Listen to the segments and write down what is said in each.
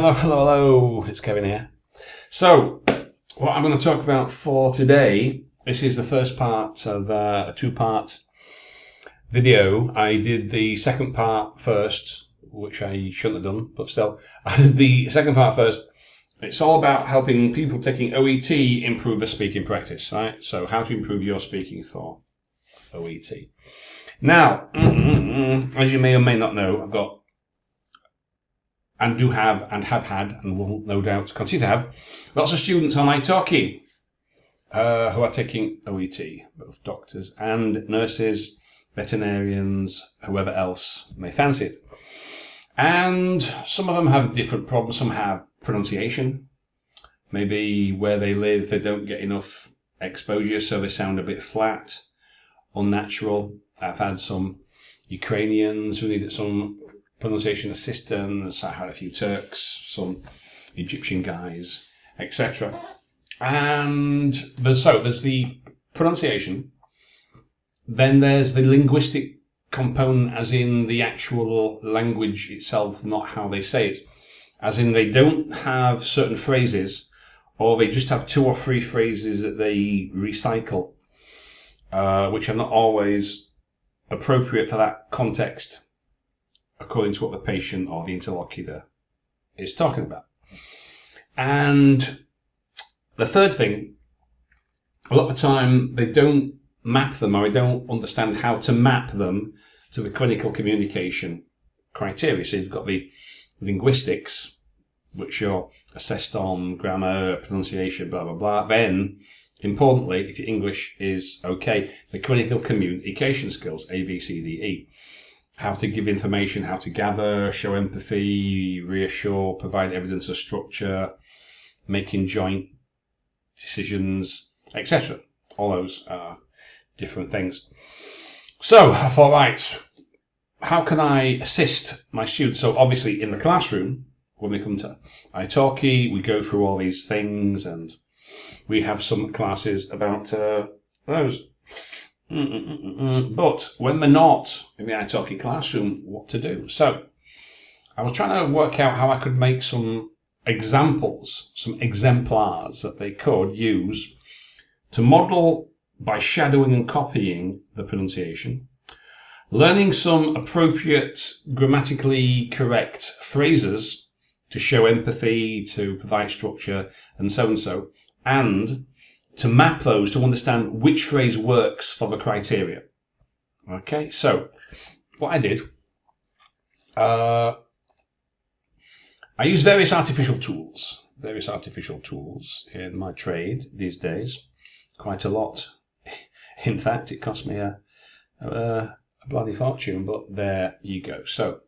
Hello, it's Kevin here. So, what I'm going to talk about for today, this is the first part of a two-part video. I did the second part first, which I shouldn't have done, but still, I did the second part first. It's all about helping people taking OET improve their speaking practice, right? So, how to improve your speaking for OET. Now, as you may or may not know, I've got and do have and have had and will no doubt continue to have lots of students on italki who are taking OET, both doctors and nurses, veterinarians, whoever else may fancy it. And some of them have different problems. Some have pronunciation. Maybe where they live they don't get enough exposure, so they sound a bit flat, unnatural. I've had some Ukrainians who needed some pronunciation assistance. I had a few Turks, some Egyptian guys, etc. And there's the pronunciation. Then there's the linguistic component, as in the actual language itself, not how they say it. As in they don't have certain phrases, or they just have 2 or 3 phrases that they recycle, which are not always appropriate for that context, according to what the patient or the interlocutor is talking about. And the third thing, a lot of the time they don't map them, or they don't understand how to map them to the clinical communication criteria. So you've got the linguistics, which are assessed on grammar, pronunciation, blah, blah, blah. Then, importantly, if your English is okay, the clinical communication skills, A, B, C, D, E. How to give information, how to gather, show empathy, reassure, provide evidence of structure, making joint decisions, etc. All those are different things. So I thought, right, how can I assist my students? So obviously in the classroom, when we come to italki, we go through all these things, and we have some classes about those. But when they're not in the italki classroom, what to do? So I was trying to work out how I could make some examples, some exemplars that they could use to model by shadowing and copying the pronunciation, learning some appropriate grammatically correct phrases to show empathy, to provide structure, and so, and to map those to understand which phrase works for the criteria. Okay, so what I did, I use various artificial tools in my trade these days, quite a lot. In fact, it cost me a bloody fortune, but there you go. So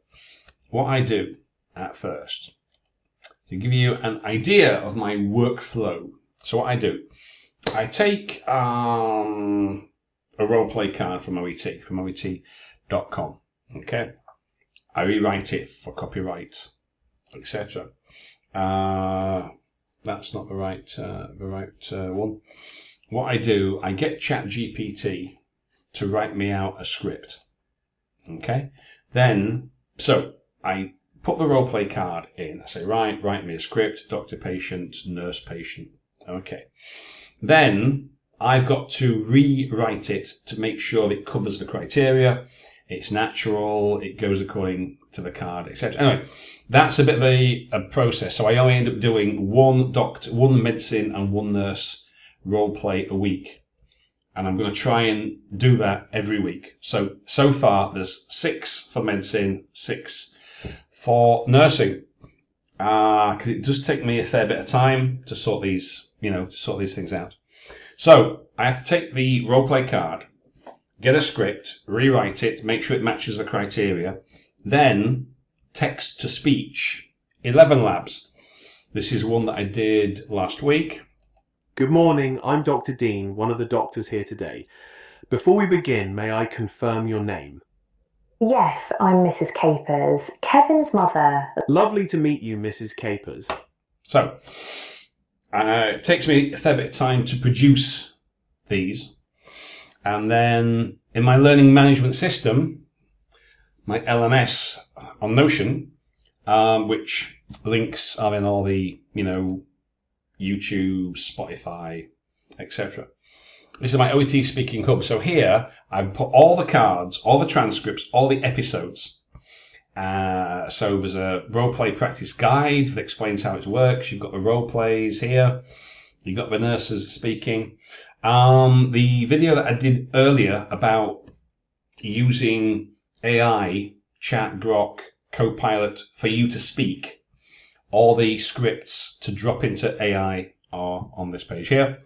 what I do at first, to give you an idea of my workflow, so what I do, I take a roleplay card from OET, from OET.com. Okay, I rewrite it for copyright, etc. That's not the right one. What I do, I get ChatGPT to write me out a script. Okay, then so I put the roleplay card in. I say, right, write me a script, doctor, patient, nurse, patient. Okay. Then I've got to rewrite it to make sure it covers the criteria, it's natural, it goes according to the card, etc. Anyway, that's a bit of a process. So I only end up doing one doctor, one medicine, and one nurse role play a week. And I'm going to try and do that every week. So far, there's 6 for medicine, 6 for nursing. Because it does take me a fair bit of time to sort these things out. So I have to take the roleplay card, get a script, rewrite it, make sure it matches the criteria, then text to speech, 11 labs. This is one that I did last week. Good morning, I'm Dr. Dean, one of the doctors here today. Before we begin, may I confirm your name? Yes, I'm Mrs. Capers, Kevin's mother. Lovely to meet you, Mrs. Capers. So, it takes me a fair bit of time to produce these. And then in my learning management system, my LMS on Notion, which links are in all the, YouTube, Spotify, etc. This is my OET Speaking Hub. So here I've put all the cards, all the transcripts, all the episodes. So there's a roleplay practice guide that explains how it works. You've got the roleplays here. You've got the nurses speaking. The video that I did earlier about using AI, Chat, Grok, Copilot for you to speak, all the scripts to drop into AI are on this page here.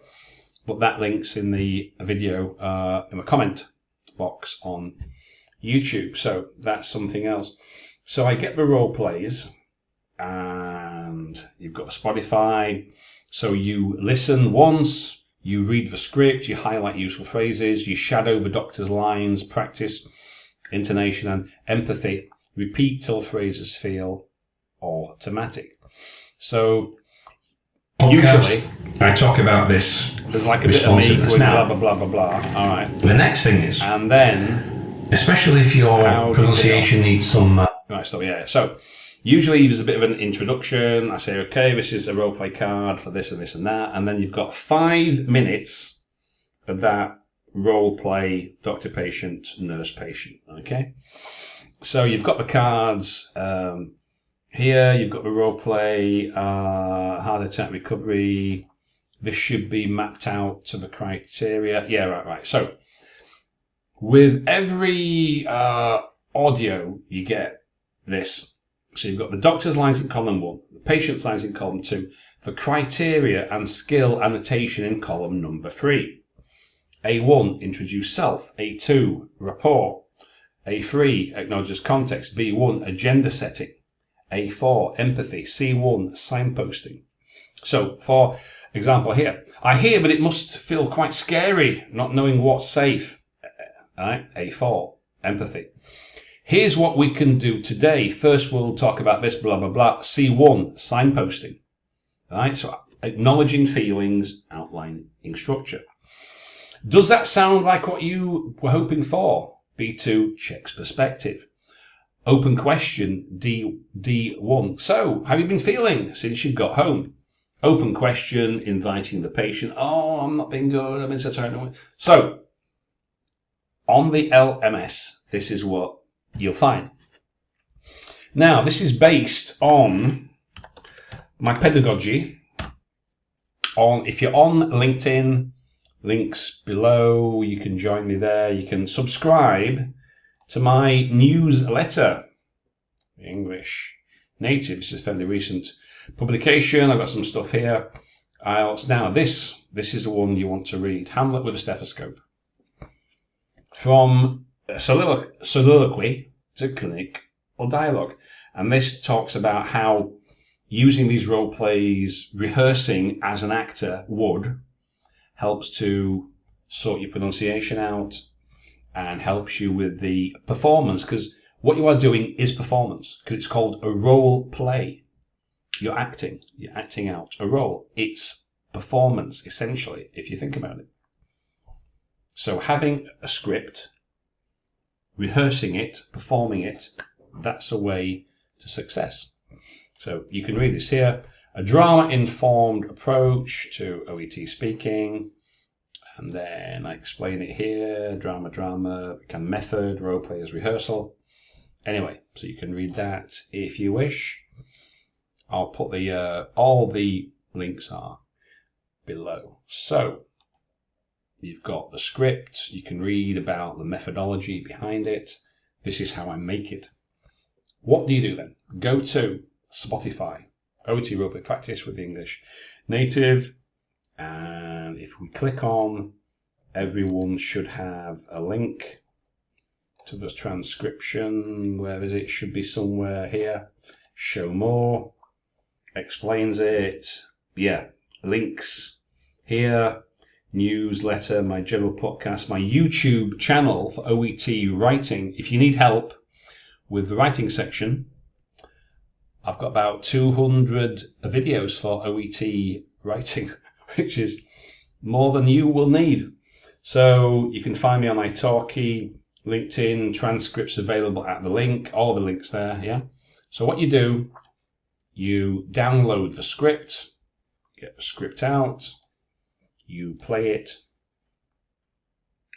But that link's in the video in the comment box on YouTube. So that's something else. So I get the role plays, and you've got Spotify. So you listen once, you read the script, you highlight useful phrases, you shadow the doctor's lines, practice intonation and empathy, repeat till phrases feel automatic. So usually I talk about this. There's like a bit of me with blah blah blah blah blah. All right. The next thing is, and then, especially if your pronunciation needs some. Right, stop. Yeah. So usually there's a bit of an introduction. I say, okay, this is a roleplay card for this and this and that, and then you've got 5 minutes of that roleplay doctor-patient, nurse-patient. Okay. So you've got the cards. Here you've got the roleplay, heart attack recovery. This should be mapped out to the criteria. Yeah, right. So with every audio, you get this. So you've got the doctor's lines in column 1, the patient's lines in column 2, the criteria and skill annotation in column number 3. A1, introduce self. A2, rapport. A3, acknowledges context. B1, agenda setting. A4, empathy. C1, signposting. So, for example here, I hear that it must feel quite scary not knowing what's safe. Right? A4, empathy. Here's what we can do today. First, we'll talk about this, blah, blah, blah. C1, signposting. Right? So, acknowledging feelings, outlining structure. Does that sound like what you were hoping for? B2, checks perspective. Open question, D1. So, how have you been feeling since you got home? Open question, inviting the patient. Oh, I'm not being good. I've been so tired. So, on the LMS, this is what you'll find. Now, this is based on my pedagogy. If you're on LinkedIn, links below, you can join me there. You can subscribe to my newsletter, English Native. This is a fairly recent publication. I've got some stuff here. IELTS. Now, this is the one you want to read. Hamlet with a stethoscope. From soliloquy to clinic or dialogue. And this talks about how using these role plays, rehearsing as an actor would, helps to sort your pronunciation out and helps you with the performance, because what you are doing is performance, because it's called a role play. You're acting out a role. It's performance, essentially, if you think about it. So having a script, rehearsing it, performing it, that's a way to success. So you can read this here. A drama-informed approach to OET speaking. And then I explain it here. Drama, kind of method, role players, rehearsal. Anyway, so you can read that if you wish. I'll put all the links are below. So you've got the script. You can read about the methodology behind it. This is how I make it. What do you do then? Go to Spotify, OET Roleplay Practice with the English Native. And if we click on, everyone should have a link to the transcription. Where is it? Should be somewhere here. Show more. Explains it. Yeah, links here. Newsletter, my general podcast, my YouTube channel for OET writing. If you need help with the writing section, I've got about 200 videos for OET writing, which is more than you will need. So you can find me on italki, LinkedIn, transcripts available at the link, all the links there, yeah? So what you do, you download the script, get the script out, you play it,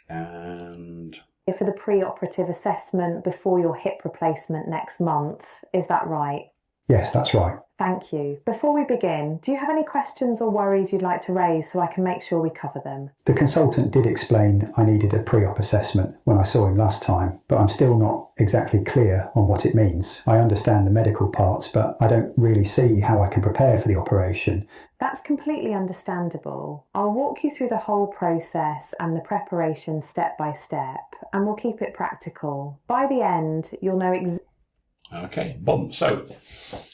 and... For the pre-operative assessment before your hip replacement next month, is that right? Yes, that's right. Thank you. Before we begin, do you have any questions or worries you'd like to raise so I can make sure we cover them? The consultant did explain I needed a pre-op assessment when I saw him last time, but I'm still not exactly clear on what it means. I understand the medical parts, but I don't really see how I can prepare for the operation. That's completely understandable. I'll walk you through the whole process and the preparation step by step, and we'll keep it practical. By the end, you'll know exactly... Okay, boom. So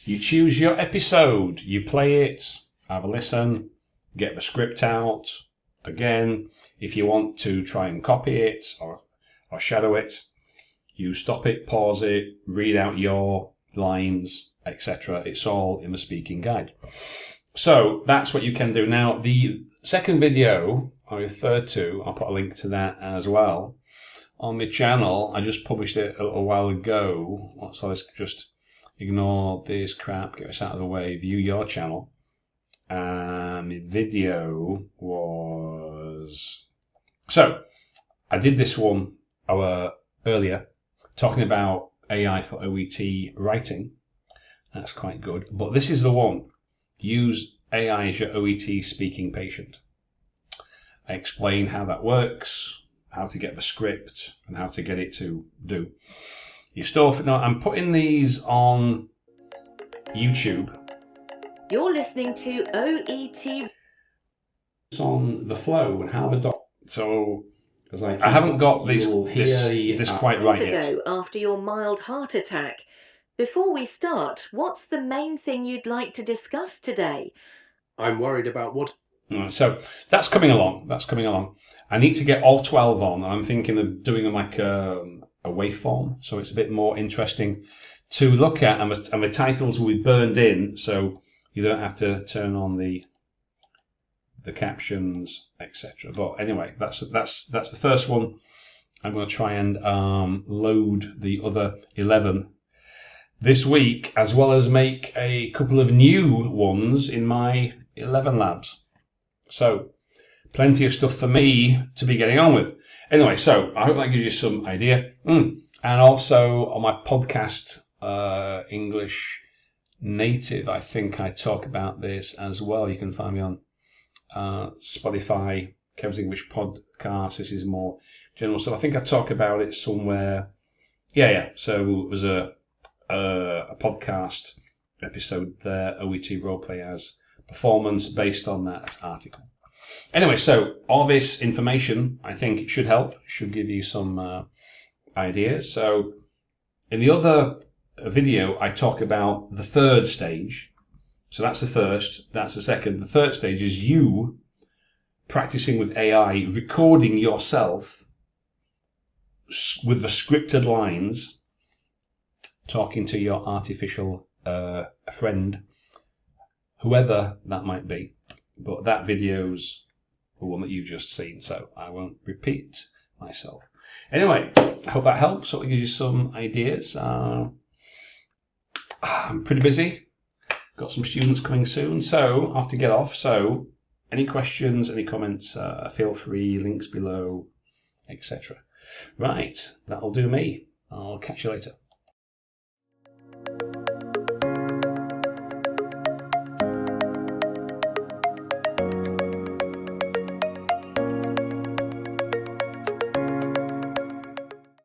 you choose your episode, you play it, have a listen, get the script out. Again, if you want to try and copy it or shadow it, you stop it, pause it, read out your lines, etc. It's all in the speaking guide. So that's what you can do. Now, the second video I referred to, I'll put a link to that as well. On my channel, I just published it a little while ago. So let's just ignore this crap, get this out of the way, view your channel. And the video was... So, I did this one earlier, talking about AI for OET writing. That's quite good. But this is the one. Use AI as your OET speaking patient. I explain how that works, how to get the script, and how to get it to do your stuff. Now, I'm putting these on YouTube. You're listening to OET. It's on the flow and how the So, because I haven't got this quite right yet. Ago, after your mild heart attack. Before we start, what's the main thing you'd like to discuss today? I'm worried about what... So that's coming along. I need to get all 12 on. I'm thinking of doing like a waveform, so it's a bit more interesting to look at, and the titles will be burned in, so you don't have to turn on the captions, etc. But anyway, that's the first one. I'm going to try and load the other 11 this week, as well as make a couple of new ones in my 11 labs. So, plenty of stuff for me to be getting on with. Anyway, so I hope that gives you some idea. And also on my podcast, English Native, I think I talk about this as well. You can find me on Spotify, Kevin's English Podcast. This is more general stuff. I think I talk about it somewhere. Yeah. So there's a podcast episode there, OET Roleplay as performance, based on that article. Anyway, so all this information, I think it should help, should give you some ideas. So in the other video, I talk about the third stage. So that's the first, that's the second. The third stage is you practicing with AI, recording yourself with the scripted lines, talking to your artificial friend, whoever that might be. But that video's the one that you've just seen, so I won't repeat myself. Anyway, I hope that helps. Hope it gives you some ideas. I'm pretty busy. Got some students coming soon, so I have to get off. So any questions, any comments, feel free, links below, etc. Right, that'll do me. I'll catch you later.